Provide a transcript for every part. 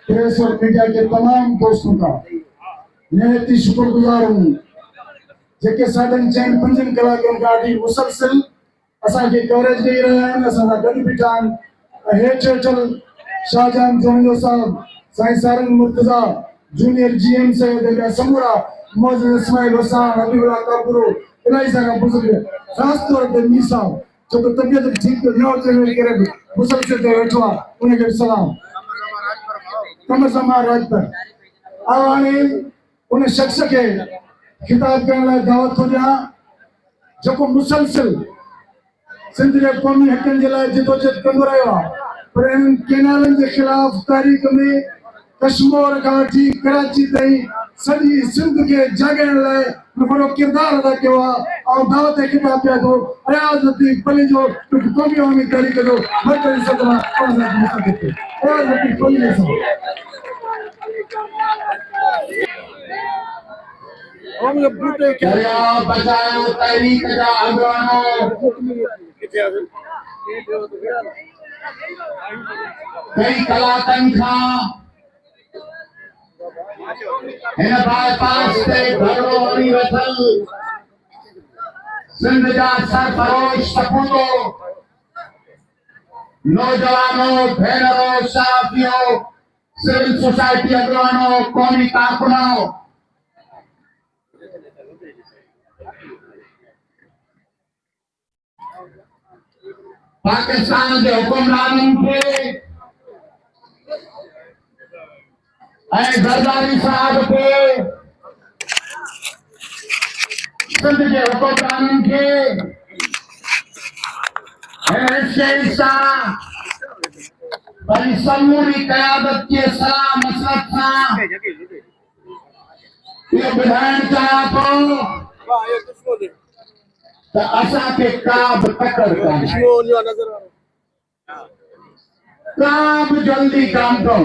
Press और media के तमाम दोस्तों का निहायत ही शुक्रगुजार हूँ जेके साडन चैन 5 कलाकनि खां वठी मुसलसिल असांखे कवरेज ॾेई रहिया आहिनि। असां सां गॾु बीठा आहिनि हेठि वेठल शाहजहान जोनियो साहब, साईं सारंग मुर्तज़ा, जूनियर जीएम साहिब, समूरा मौजूद इस्माइल हुसैन, हबीबुल्लाह कापुरो, इलाही सारा बुजुर्ग, ख़ासि तौर ते मीर साहब जो तबियत ठीक न हुजे करे मुसलसिल ते वेठो आहे, उनखे सलाम। कमर समा राजपर आवानी उन शख्स के खिताब करण लाइ दावत थो ॾियां जेको मुसलसिल सिंध जे क़ौमी हक़नि जे लाइ जिदोजहद कंदो रहियो आहे, पर इन्हनि केनालनि जे ख़िलाफ़ तारीख़ में कश्मीर खां वठी कराची ताईं सॼी सिंध खे जाॻाइण लाइ वॾो किरदारु अदा कयो आहे। ऐं दावत खिताब पिया थो अयाज़ लतीफ़ पली जो क़ौमी अवामी तारीख़ जो मर्कज़ी सदर अयाज़ लतीफ़ पली जो दरिया बचाओ तहरीक जा अगवानो कई कलाकनि खां हिन बाईपास ते घरो हली वेठल सिंध जा सरफरोश सपूतो नौजवानों, भेनरों, साथियों, सिविल सोसाइटी अगवानों, कौमी कारकुनों, पाकिस्तान के हुक्मरानों के जरदारी साहब के सिंध के हुक्मरानों के बड़ी समूरी क़यादत के सलाह मसलत सां ये ॿुधाइण चाहियां थो त असांखे का बि तकड़ कान्हे, का बि जल्दी कान अथव,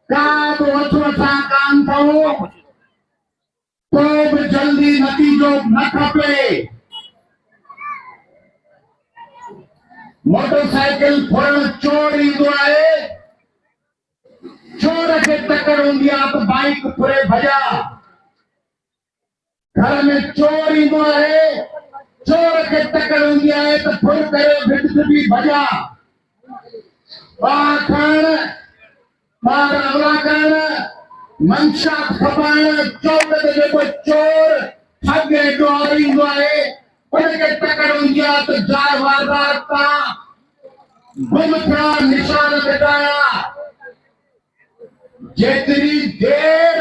का बि वठ वठा कान अथव, को बि जल्दी नतीजो न खपे। मोटरसाइकिल फोड़ण चोर ईंदो आहे, चोर खे तकड़ हूंदी आहे त बाइक फुरे भॼा। घर में चोर ईंदो आहे, चोर खे तकड़ हूंदी आहे त फुर करे भिटभी भॼा। ॿार खणण, ॿार हमला करण, मंशा खपाइण, चौक ते जेको चोर ठग ऐं ॾोहार ईंदो आहे उनखे तकड़ हूंदी आहे त जाइ वारदात तां गुम थिया, निशान मिटाया। जेतिरी देर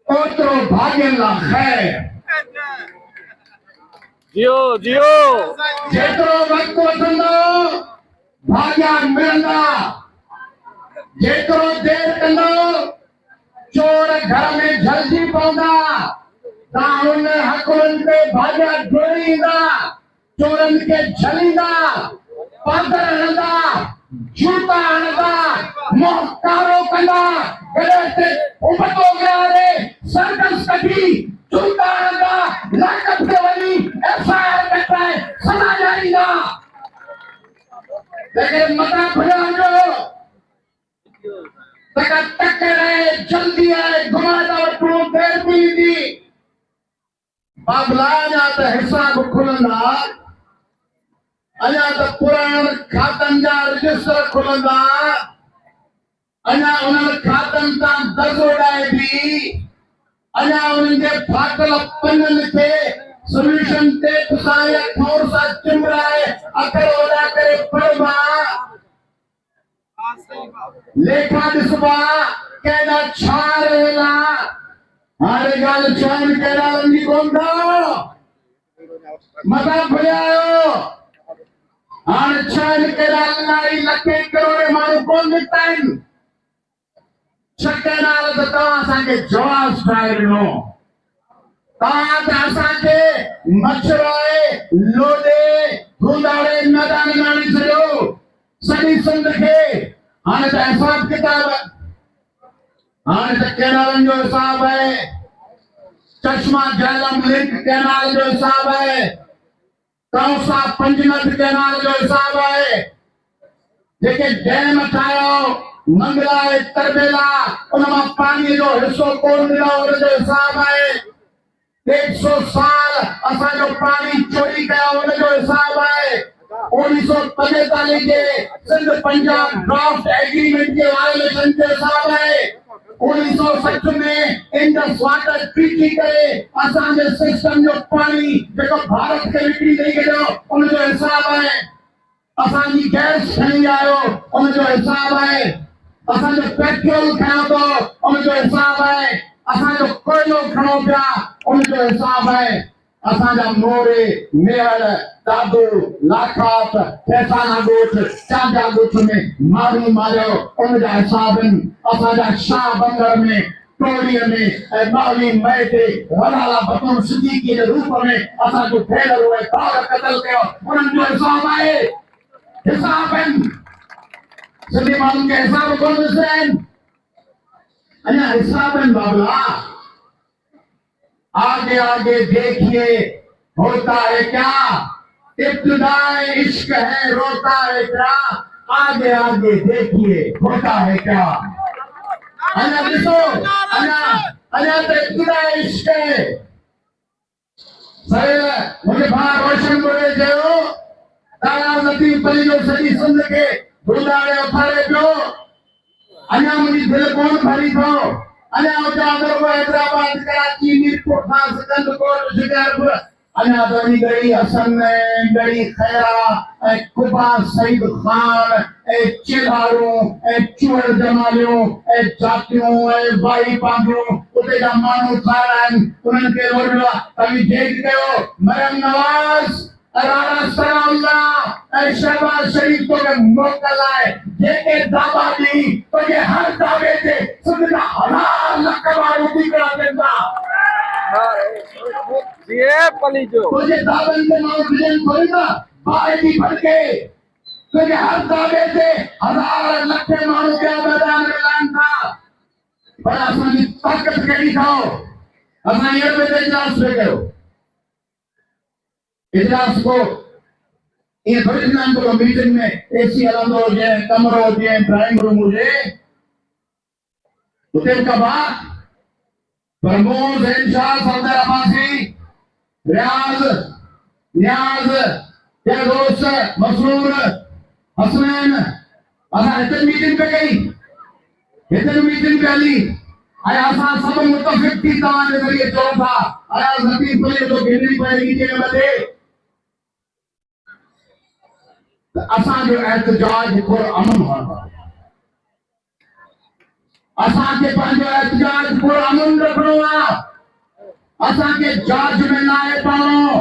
ओतिरो भाॻियुनि लाइ ख़ैर। जियो जियो जेतिरो वक़्तु वठंदो भाॻिया मिलंदा, जेतिरो देर कंदो चोर घर में झलजी पवंदा। तव्हां हुन हक़ुनि ते भाॻिया जोड़ींदा, चोरनि खे झलींदा, पादर हणंदा, जूता हणंदा, मुंहुं कारो कंदा, गले ते उबतो विहारे सर्कस कढी जूता हणंदा, लाकअप ते वञी एफआईआर कटाए सज़ा ॾियारींदा। लेकिन मता भुलियो तक टक्कर है, जल्दी है, घुमादा वठो, देर भी ईंदी। बाबला जा त हिसाब खुलंदा, अञा त पुराण खातनि जा रजिस्टर खुलंदा, अञा उन्हनि खातनि तां दर्जो ॾाइबी, अञा उन्हनि जे फाटल पन्ननि खे सोल्यूशन टेप सां या ठोर सां चिमराए अखर वॾा करे पढ़बा, लेखा ॾिसबा, केॾा छा रहेला। हाणे ॻाल्हि चवनि केॾालनि जी कोन था, मथां भुलिया आहियो। हाणे छहनि केॾालनि लखे करोड़े माण्हू कोन निकिता आहिनि। छह नाल त तव्हां असांखे जवाब ठाहे ॾिनो, तव्हां त असांखे मछराए लोॾे गुंदाड़े मैदान में आणे छॾियो सॼी सिंध खे। हाणे त हिसाब किताब, हाणे त केनालनि जो हिसाब आहे, चश्मा झेलम लिंक केनाल जो हिसाब आहे, तौसा पंजनद केनाल जो हिसाब आहे, जेके डैम ठाहियो मंगला ऐं तरबेला उन मां पाणीअ जो हिसो कोन ॾिनो उन जो हिसाब आहे 150 साल असांजो पाणी चोरी कयो उन जो हिसाब आहे 1945 जे सिंध पंजाब ड्राफ्ट एग्रीमेंट जे वायलेशन जो हिसाब आहे 1960 में इंडस वाटर ट्रीटी करे असांजे सिस्टम जो पाणी जेको भारत खे विकिणी ॾेई छॾियो उन जो हिसाब आहे असांजी गैस खणी आयो उन जो हिसाब आहे असांजो पेट्रोल खणो थो उन जो हिसाब आहे असांजो कोयलो खणो पिया उन जो हिसाब आहे असांजा मोरे मेहर दादू लाखात फैसाना ॻोठ चांजा ॻोठ में माण्हू मारियो उन जा हिसाब आहिनि असांजा शाह बंदर में टोड़ीअ में ऐं ॿावीह मई ते वलाला बतूर सिद्दीकी जे रूप में असांजो भेनरूं ऐं भाउर क़तल कयो उन्हनि जो हिसाब आहे हिसाब आहिनि सिंधी माण्हुनि खे हिसाब कोन ॾिसंदा आहिनि अञा हिसाब आहिनि बाबला आगे आगे देखिए होता है क्या इब्तिदाए इश्क है रोता है क्या आगे आगे देखिए होता है क्या अना ॾिसो अना तो इब्तिदाए इश्क है सर मुझे भाउ रोशन करे चयो तारा लतीफ़ अली जो सॼी सिंध खे बुलाए उथारे पियो अना मुंहिंजी दिलि कोन भरी थो अना उजागर हैदराबाद कराची मीरपुर खां सिकंदरकोट शिकारपुर अना तो वञी गई हसन गई खैरा ऐं कुबा सईद खान ऐं चिलारू ऐं चूअर जमालियूं ऐं जातियूं ऐं भाई पांगियूं उते जा माण्हू ठाहिया आहिनि उन्हनि खे रोज़ तव्हीं जेक कयो मरियम नवाज़ राणा सनाउल्लाह ऐं शहबाज शरीफ तोखे मोकल आहे जेके दावा ॾी तोखे हर दावे ते सिंध जा हज़ार लख माण्हू टीकड़ा ॾियनि था तुझे दावनि ते माण्हू ॾियनि थोरी न बाहि थी भड़के तुझे हर दावे ते हज़ार लख माण्हू पिया मैदान में लहनि था पर असांजी ताक़त कहिड़ी अथव असां हींअर बि इजलास पिया कयो इजलास को ये थोड़ी नाम को मीटिंग में एसी हलंदो हुजे कमरो हुजे ड्राइंग रूम हुजे उते का बात प्रमोद इंशाह सौदर अब्बासी रियाज नियाज दोस्त मसरूर हसनैन असां हिते मीटिंग पे कई हिते मीटिंग पे हली आया असां सब मुतफिक थी तव्हां जे ज़रिए चऊं था आया लतीफ़ अली जो गिनरी पएगी जे मथे असांजो एहतजाज पुरअमन हुअणु असांखे पंहिंजो एहतजाज पुरअमन रखणो आहे असांखे जाज में न आहे पवणो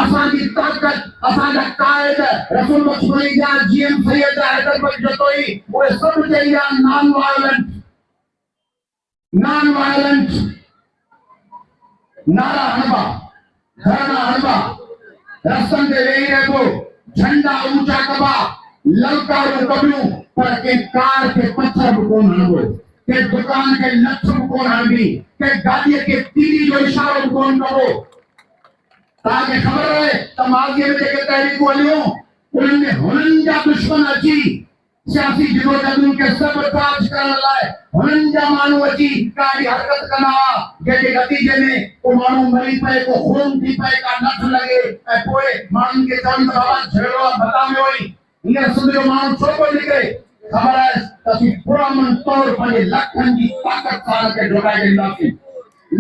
असांजी ताक़त असांजा क़ाइद रसूल बख्शली जा जीएम सैयद हैदर बख्श जतोई उहे सभु चई विया नॉन वायलेंट नारा हणबा धरना हणबा रस्तनि ते वेही रहिबो झंडा ऊंचा कबा ललकारूं कबियूं पर के कार के पत्थर भी कोन हणबो के दुकान के लठ भी कोन हणबी के गाड़ी के तीली जो इशारो भी कोन कबो ताके खबर है त माज़ीअ में जेके तहरीकूं हलियूं उन्हनि में हुननि जा दुश्मन अची सियासी जिदोजहदुनि खे सबताज करण लाइ हुननि जा माण्हू अची काई हरकत कंदा हुआ जंहिंजे नतीजे में को माण्हू मरी पए को खून थी पए का नथ लॻे ऐं पोइ माण्हुनि खे चवनि त बाबा झगड़ो आहे बता में हुई हींअर सिंध जो माण्हू छो कोन निकिरे ख़बर आहे त असीं पुरअमन तौर पंहिंजे लखनि जी ताक़त सां खे ढोकाए ॾींदासीं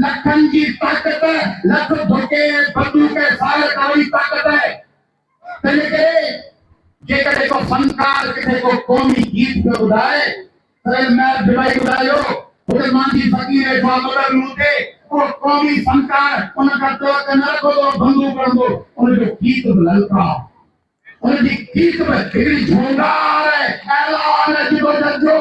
लखनि जी ताक़त लख धोके बंदूक सार कारी ताक़त आहे तंहिंजे करे जेकॾहिं को फनकार किथे को क़ौमी गीत पियो ॿुधाए त मैं दुबई ॿुधायो हुते मुंहिंजी फ़क़ीर वेठो आहे मगर मूंखे को क़ौमी फनकार उन खां तो न रखो तो बंदूक खणंदो उनजो गीत बि ललका उनजी गीत बि हिकिड़ी झोंगार ऐलान है जिदोजहद जो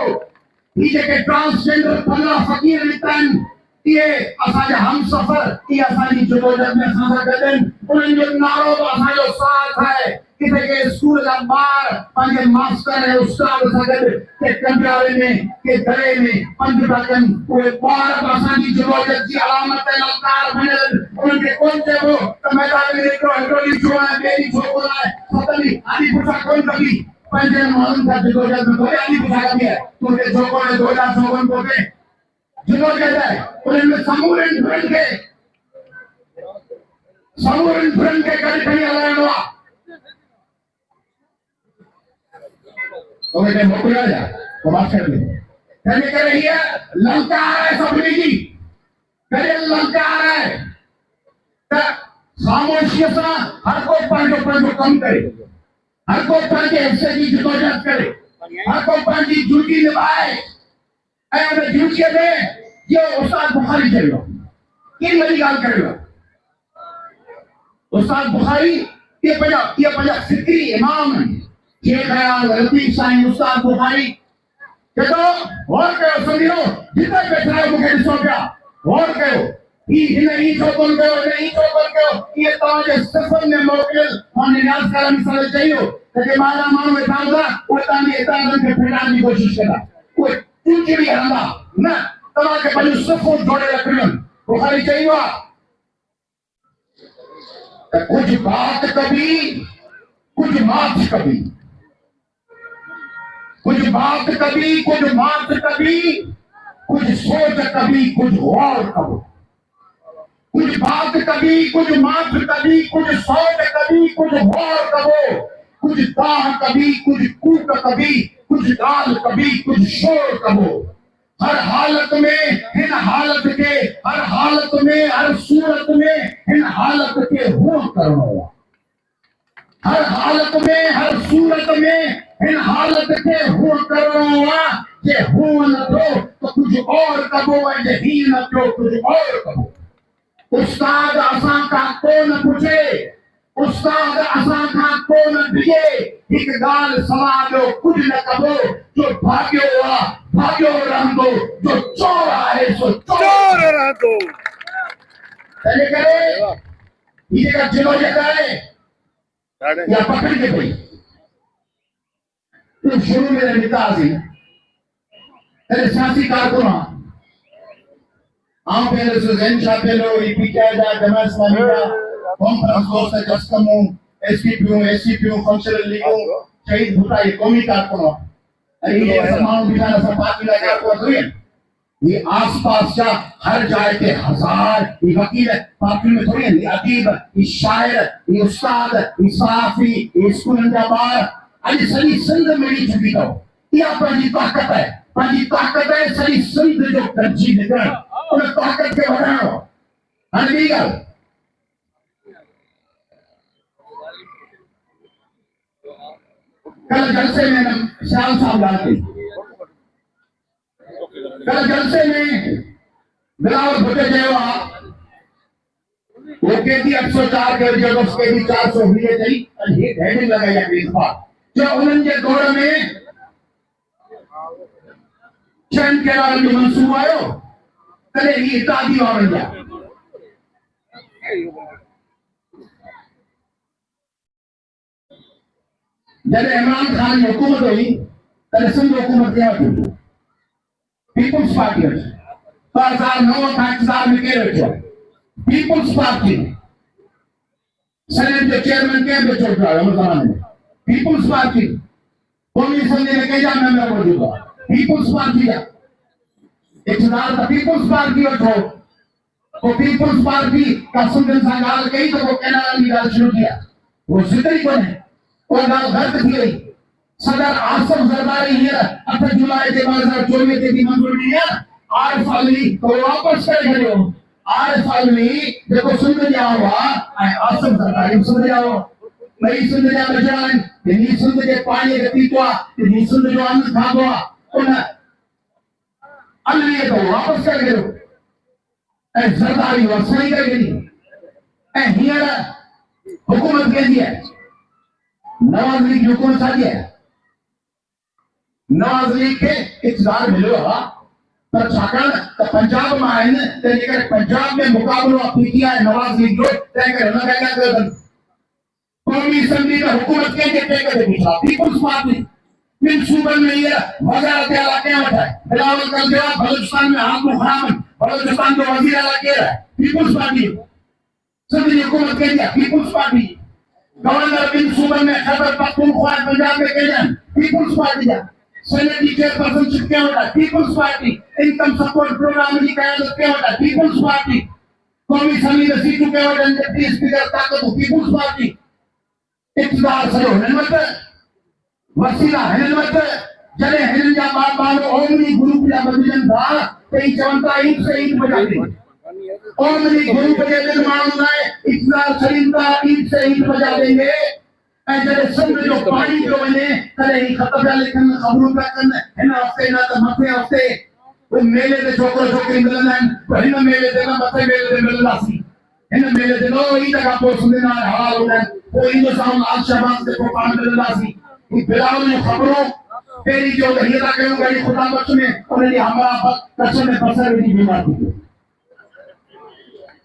ही जेके ट्रांसजेंडर फला फ़क़ीर निकिता आहिनि ये असांजा हमसफ़र ये असांजी जिदोजहद में असां सां गॾु आहिनि उन्हनि जो नारो बि असांजो साथ आहे किथे के स्कूल जा ॿार पंहिंजे मास्टर ऐं उस्ताद सां गॾु के कंडियारे में के दरे में पंधु था कनि उहे ॿार बि असांजी जिदोजहद जी अलामत ऐं ललकार बणियल उन्हनि खे कोन चइबो त मैदान में हिकिड़ो ॾींहुं छो आहे ॿिए ॾींहुं छो कोन आहे सत ॾींहं आॾी पुछा कोन कबी पंजन मालूम था जिदोजहद में कोई आदमी पूछा गया तुमके जोकों ने 2054 को के जिदोजहद है उन्हें समूरन फ्रेंड के कड़ी खड़ी आलायन हुआ तो मैं मोकला जा तो बात कर ले कहने कर रही है लंका आ रहा है सपने की करे लंका आ रहा है तो खामोशी से हर कोई पंजो कम करे हर कोई पंजे हिस्से की जिदोजहद करे हर कोई पंजी ड्यूटी निभाए ऐसे ड्यूटी में ये उस्ताद बुखारी चलो किन मेरी गाल करेगा उस्ताद बुखारी ये पंजा फिक्री इमाम है शेख ख्याल लतीफ साईं उस्ताद बुखारी कहतो और कहो सुनियो जितना बैठा है मुझे सो गया और कहो ये नहीं चौकन कहो ये तो जो सफर में मोकल और निराश करने से चाहिए कि मारा मानो बेटा वो तानी इतना के फिराने की कोशिश करा कोई कुछ भी हरंदा ना तमा के पहले सफर जोड़े रखियो बुखारी चाहिए कुछ बात कभी कुछ मात कभी कुछ बात कभी कुछ मात कभी कुछ सोच कभी कुछ गौर करो कुछ बात कभी कुछ मात कभी कुछ सोच कभी कुछ गौर करो कुछ दाह कभी कुछ कूट कभी कुछ गाल कभी कुछ शोर करो हर हालत में इन हालत के हर हालत में हर सूरत में इन हालत के हो करो हर हालत में हर सूरत में इन हालत के हो करो ये हो न तो कुछ और करो ही न तो कुछ और करो उस्ताद असा का कौन पूछे उस्ताद असा का कौन दिए एक गाल समाजो कुछ न करो जो भाग्यो रंदो जो चोर है सो चोर रंदो चले करे ये का जिलो जगह है या पकड़ के कोई तो शुरू में निकासी तेरे सियासी कारकुन आम पहले से जैन शापेलो ईपीके जा जमा इस्लामी का कॉन्फ्रेंस दोस्त है जस्कमो एससीपीओ फंक्शनल लीगो शहीद भूटा ये कौमी कारकुन अरे ये समाज बिठाना सब पार्टी लगा को ये आसपास का हर जाए के हजार ये वकील पार्टी में थोड़ी है ये अदीब ये शायर ये उस्ताद ये साफी ये स्कूल जमार अरे सही संग मेरी चुकी तो ये अपनी ताकत है सही संग जो तरजीह देकर उन ताकत के बढ़ाओ अनलीगल कल जलसे में श्याम साहब लाते कल जलसे में बिलावल भुट्टे जेवा वो कहती 804 कर जब उसके भी 400 हुए थी और ये हेडिंग लगाया इस बार जो उन्होंने दौर में चंद के बारे में मंसूब आयो तले ये तादी और जा जब इमरान खान की हुकूमत हुई तले सिंध हुकूमत क्या हुई पीपुल्स पार्टी 2009 का इंतजार में के रखो पीपुल्स पार्टी सेनेट के चेयरमैन के बच्चों का रमजान में पीपुल्स पार्टी कौमी संधि में कई जान मेंबर मौजूद है पीपुल्स पार्टी का इकतदार का पीपुल्स पार्टी और तो पीपुल्स पार्टी का सुंदर संगाल कही तो वो कहना वाली गाल शुरू किया वो जिक्र ही कौन है वो गाल गलत थी गई सदर आसफ जरदारी है 8 जुलाई 2024 के दिन मंजूर किया आरिफ अलवी तो वापस कर गए हो आरिफ अलवी देखो सुन जाओ आसफ जरदारी सुन जाओ नहीं सुन जा बजान नहीं सुन के पानी गति तो नहीं सुन जो अन्न खाबो उन अलवी तो वापस कर गए ए जरदारी वसई कर गई ए हियर हुकूमत के दिया नवाज लीग हुकूमत आ गया नवाज लीग के इक़्तिदार मिलो पर छाकाण त पंजाब में आहिनि त जेकर पंजाब में मुकाबलो पीटीआई नवाज लीग जो तंहिं करे हुन खे क्या कयो कौमी असम्बली में हुकूमत के टेक ते बीठा पीपुल्स पार्टी इन सूबन में ये वज़ारत आला क्या वठा बिलावल कलदेवा बलूचिस्तान में हाथ मुखाम बलूचिस्तान जो वजीर आला के रहा पीपुल्स पार्टी सिंध हुकूमत के दिया पीपुल्स पार्टी गवर्नर बिन सूबन में खैबर पख्तूनख्वा पंजाब में केजन पीपुल्स पार्टी का सेनेट की चेयरपर्सनशिप क्या होता है People's Party income support programme की कयादत क्या होता है पीपुल्स पार्टी कौमी असम्बली में सीटों के वजन डिप्टी स्पीकर ताकत पीपुल्स पार्टी इक़्तिदार सयो हिनमत वसीला हिनमत जने हिनन जा बार ओमनी ग्रुप या बदिजन था कई चवंता ईद से ईद बजाते ओमनी ग्रुप के दिन मालूम है इक़्तिदार सरिंदा ईद से ईद बजा देंगे ऐ जने समुद्र जो पानी जो बने करे ही खत्म जा लेकिन खबरों का कन हिन हफ्ते ना तो मथे हफ्ते वो मेले दे छोकरो छोकरी मिलंदा आहिनि पर हिन मेले ते न मथे मेले ते मिलंदासीं हिन मेले ते नो ईद खां पोइ सुंदर हवाल हूंदा आहिनि पोइ ईंदो सां आल शहबाज़ ते पोइ पाण मिलंदासीं ही बिलावल जूं ख़बरूं पहिरीं जो त हीअं था कयूं वरी ख़ुदा बख़्श में उन ॾींहुं हमरा कच्छ में बसर विझी बीमार थी वियो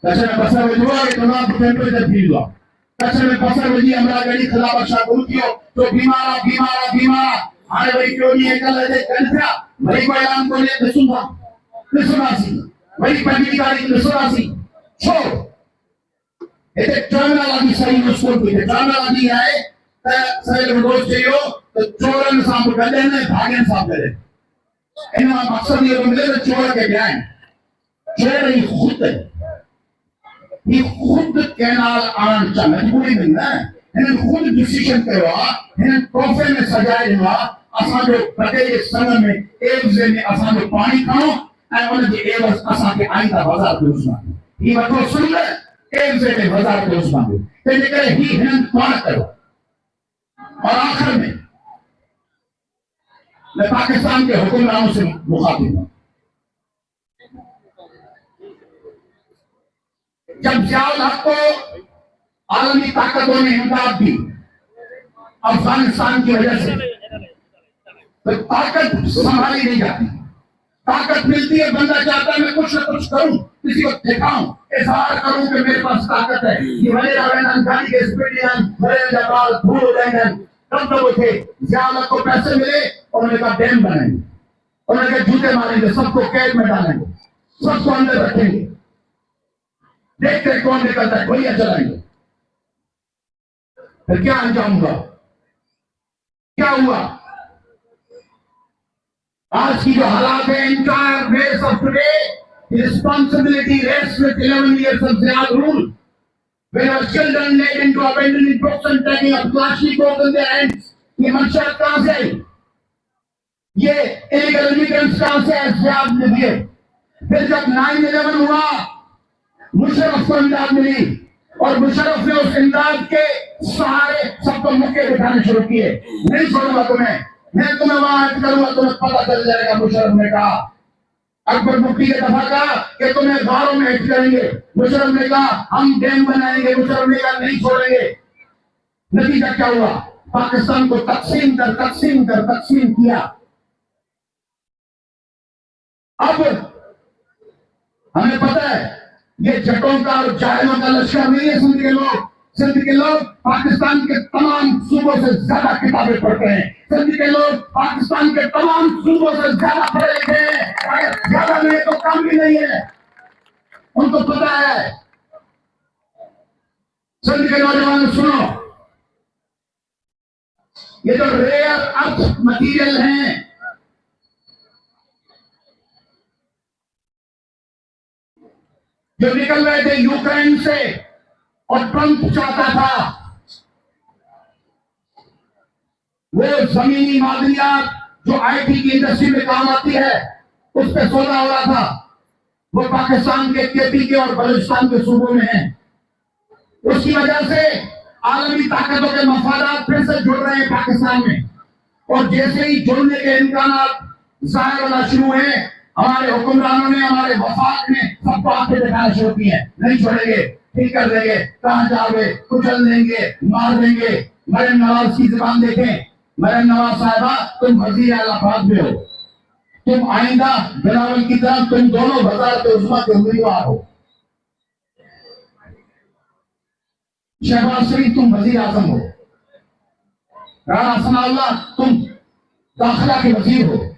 कच्छ में बसर विझो आहे तमामु टेम्परेचर थी वियो आहे कच्छ में बसर विझी हमरा गॾी ख़ुदा बख़्शा गुरु थियो तो बीमार हाणे वरी टियों ॾींहुं कल्ह जे कनि पिया वरी को ऐलान कोन्हे ॾिसंदासीं वरी 25 तारीख़ ॾिसंदासीं छो हिते टर्मिनोलॉजी सही मुश्किल थी थिए टर्मिनोलॉजी आहे त सवेल रोज़ चयो त चोरनि सां बि गॾनि भाॻनि सां गॾु इन मां मक़सदु इहो मिले त चोर खे ॿियाइनि चोर ही खुद कैनाल आणणु चा मजबूरी में न हिननि खुद डिसीजन कयो आहे हिननि तोहफ़े में सजाए ॾिनो आहे असांजो बटे जे संग में एवज़े में असांजो पाणी खणो ऐं उनजे एवज़ असांखे आईंदा बाज़ार ते उस्मान ही वठो सुन एवज़े में बाज़ार ते उस्मान तंहिंजे करे ही हिननि पाण कयो और आखिर में मैं पाकिस्तान के हुक्मरानों से मुखातिब हूं जब ज़ियाउल हक को आलमी ताकतों ने इमदाद दी अफगानिस्तान की वजह से तो ताकत संभाली नहीं जाती ताकत मिलती है बंदा चाहता है मैं कुछ न कुछ करूं किसी को दिखाऊं इजहार करूं कि मेरे पास ताकत है ये वलेरा वैन गाड़ी के स्पीडियन बड़े जबाल धूल हो जाएंगे तब तो थे ज़ियाउल हक को पैसे मिले और उन्होंने कहा डैम बनाएंगे उन्होंने कहा जूते मारेंगे सबको कैद में डालेंगे सबको अंदर रखेंगे देखते कौन निकलता है गोलियां चलाएंगे फिर क्या अंजाम हुआ क्या हुआ आज की जो हालात है entire race of today responsibility rest with 11 years of Ziaul rule when our children led into abandoning books and taking a plastic book in their hands ये मंशा कहां से आई ये इलीगल इमिग्रेंट्स कहां से जियाद ने दिए फिर जब 9/11 हुआ मुशर्रफ को इमदाद मिली और मुशर्रफ ने उस इमदाद के सहारे सबको मुक्के बिठाने शुरू किए नहीं छोड़ूंगा तुम्हें मैं तुम्हें वहां हट करूंगा तुम्हें पता चल जाएगा मुशर्रफ ने कहा अकबर मुफ्ती के दफा कहा कि तुम्हें गारों में हिट करेंगे मुशर्रफ ने कहा हम डैम बनाएंगे मुशर्रफ ने कहा नहीं छोड़ेंगे नतीजा क्या हुआ पाकिस्तान को तकसीम किया अब हमें पता है ये जटों का और जाहिलों का लश्कर नहीं है सिंध के लोग पाकिस्तान के तमाम सूबों से ज्यादा किताबें पढ़ते हैं सिंध के लोग पाकिस्तान के तमाम सूबों से ज्यादा पढ़े लिखे हैं ज्यादा नहीं तो कम भी नहीं है उनको पता है सिंध के नौजवान सुनो ये जो रेयर अर्थ मटीरियल हैं जो निकल रहे थे यूक्रेन से और ट्रंप चाहता था वो जमीनी मादनियात जो आईटी की इंडस्ट्री में काम आती है उस पर सौदा हो रहा था वो पाकिस्तान के केपी के और बलूचिस्तान के सूबों में है उसकी वजह से आलमी ताकतों के मफादात फिर से जुड़ रहे हैं पाकिस्तान में और जैसे ही जुड़ने के इम्कान जाहिर होना शुरू है हमारे हुक्मरानों ने हमारे वफाक ने सबको आंखें दिखाना शुरू की है नहीं छोड़ेंगे ठीक कर देंगे कहां जाओगे कुचल देंगे मार देंगे मरियम नवाज की जुबान देखें मरियम नवाज साहिबा तुम वजीर आलाबाद में हो तुम आइंदा बिलावल की तरफ तुम दोनों वज़ारत उज़्मा के उम्मीदवार हो शहबाज शरीफ तुम वजीर आजम हो राणा सनाउल्लाह तुम दाखिला के वजीर हो